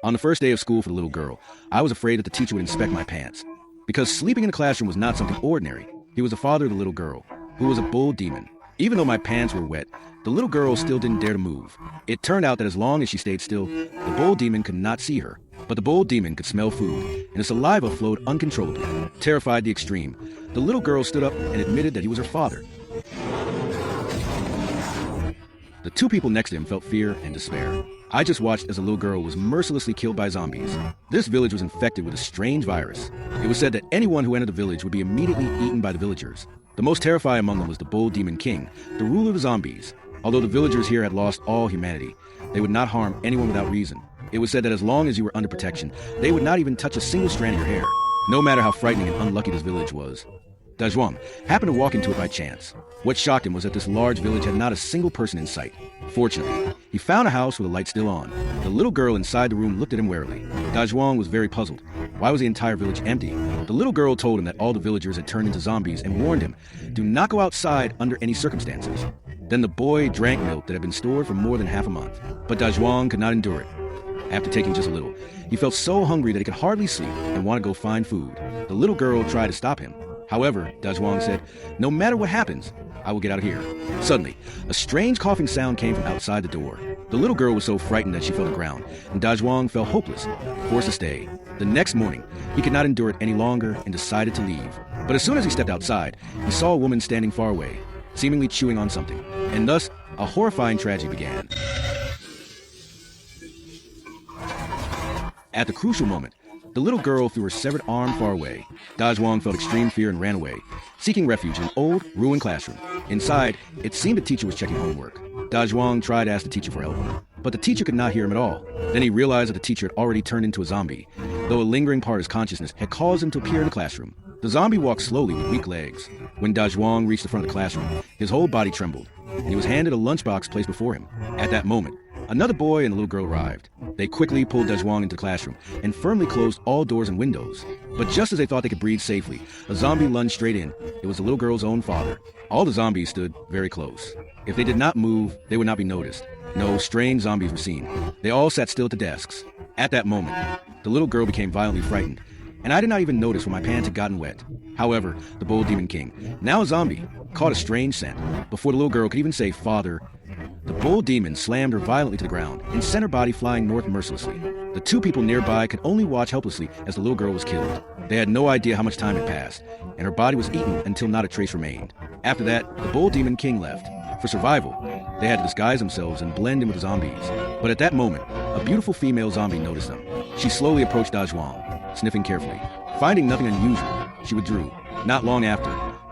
On the first day of school for the little girl, I was afraid that the teacher would inspect my pants. Because sleeping in the classroom was not something ordinary. He was the father of the little girl, who was a bull demon. Even though my pants were wet, the little girl still didn't dare to move. It turned out that as long as she stayed still, the bull demon could not see her. But the bull demon could smell food, and his saliva flowed uncontrollably. Terrified to the extreme, the little girl stood up and admitted that he was her father. The two people next to him felt fear and despair. I just watched as a little girl was mercilessly killed by zombies. This village was infected with a strange virus. It was said that anyone who entered the village would be immediately eaten by the villagers. The most terrifying among them was the Bull Demon King, the ruler of the zombies. Although the villagers here had lost all humanity, they would not harm anyone without reason. It was said that as long as you were under protection, they would not even touch a single strand of your hair, no matter how frightening and unlucky this village was. Dajwang happened to walk into it by chance. What shocked him was that this large village had not a single person in sight. Fortunately, he found a house with a light still on. The little girl inside the room looked at him warily. Dajwang was very puzzled. Why was the entire village empty? The little girl told him that all the villagers had turned into zombies and warned him, do not go outside under any circumstances. Then the boy drank milk that had been stored for more than half a month. But Dajwang could not endure it. After taking just a little, he felt so hungry that he could hardly sleep and wanted to go find food. The little girl tried to stop him. However, Dajwang said, no matter what happens, I will get out of here. Suddenly, a strange coughing sound came from outside the door. The little girl was so frightened that she fell to the ground, and Dajwang felt hopeless, forced to stay. The next morning, he could not endure it any longer and decided to leave. But as soon as he stepped outside, he saw a woman standing far away, seemingly chewing on something, and thus a horrifying tragedy began. At the crucial moment, the little girl threw her severed arm far away. Dajwang felt extreme fear and ran away, seeking refuge in an old, ruined classroom. Inside, it seemed the teacher was checking homework. Dajwang tried to ask the teacher for help, but the teacher could not hear him at all. Then he realized that the teacher had already turned into a zombie, though a lingering part of his consciousness had caused him to appear in the classroom. The zombie walked slowly with weak legs. When Dajwang reached the front of the classroom, his whole body trembled, and he was handed a lunchbox placed before him. At that moment, another boy and a little girl arrived. They quickly pulled Dajwang into the classroom and firmly closed all doors and windows. But just as they thought they could breathe safely, a zombie lunged straight in. It was the little girl's own father. All the zombies stood very close. If they did not move, they would not be noticed. No strange zombies were seen. They all sat still at the desks. At that moment, the little girl became violently frightened, and I did not even notice when my pants had gotten wet. However, the Bull Demon King, now a zombie, caught a strange scent. Before the little girl could even say father, the bull demon slammed her violently to the ground and sent her body flying north mercilessly. The two people nearby could only watch helplessly as the little girl was killed. They had no idea how much time had passed, and her body was eaten until not a trace remained. After that, the Bull Demon King left. For survival, they had to disguise themselves and blend in with the zombies. But at that moment, a beautiful female zombie noticed them. She slowly approached Dajwang, sniffing carefully. Finding nothing unusual, she withdrew. Not long after,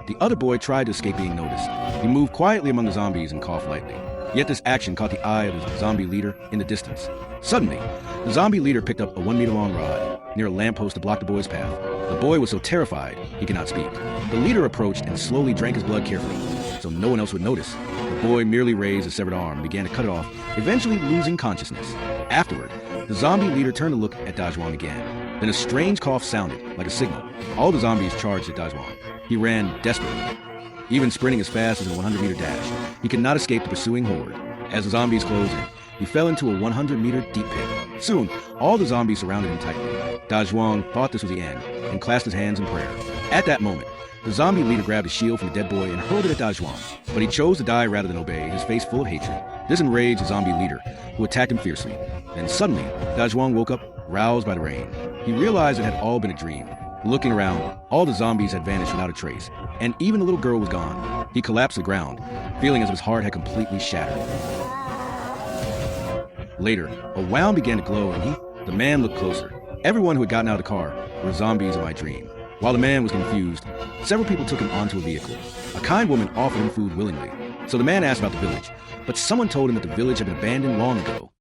the other boy tried to escape being noticed. He moved quietly among the zombies and coughed lightly. Yet this action caught the eye of the zombie leader in the distance. Suddenly, the zombie leader picked up a 1-meter-long rod near a lamppost to block the boy's path. The boy was so terrified, he could not speak. The leader approached and slowly drank his blood carefully, so no one else would notice. The boy merely raised a severed arm and began to cut it off, eventually losing consciousness. Afterward, the zombie leader turned to look at Dajwang again. Then a strange cough sounded, like a signal. All the zombies charged at Dajwang. He ran desperately, even sprinting as fast as a 100-meter dash. He could not escape the pursuing horde. As the zombies closed in, he fell into a 100-meter deep pit. Soon, all the zombies surrounded him tightly. Dajwang thought this was the end and clasped his hands in prayer. At that moment, the zombie leader grabbed a shield from the dead boy and hurled it at Dajwang. But he chose to die rather than obey, his face full of hatred. This enraged the zombie leader, who attacked him fiercely. Then suddenly, Dajwang woke up, roused by the rain. He realized it had all been a dream. Looking around, all the zombies had vanished without a trace, and even the little girl was gone. He collapsed to the ground, feeling as if his heart had completely shattered. Later, a wound began to glow, and the man looked closer. Everyone who had gotten out of the car were zombies in my dream. While the man was confused, several people took him onto a vehicle. A kind woman offered him food willingly, so the man asked about the village, but someone told him that the village had been abandoned long ago.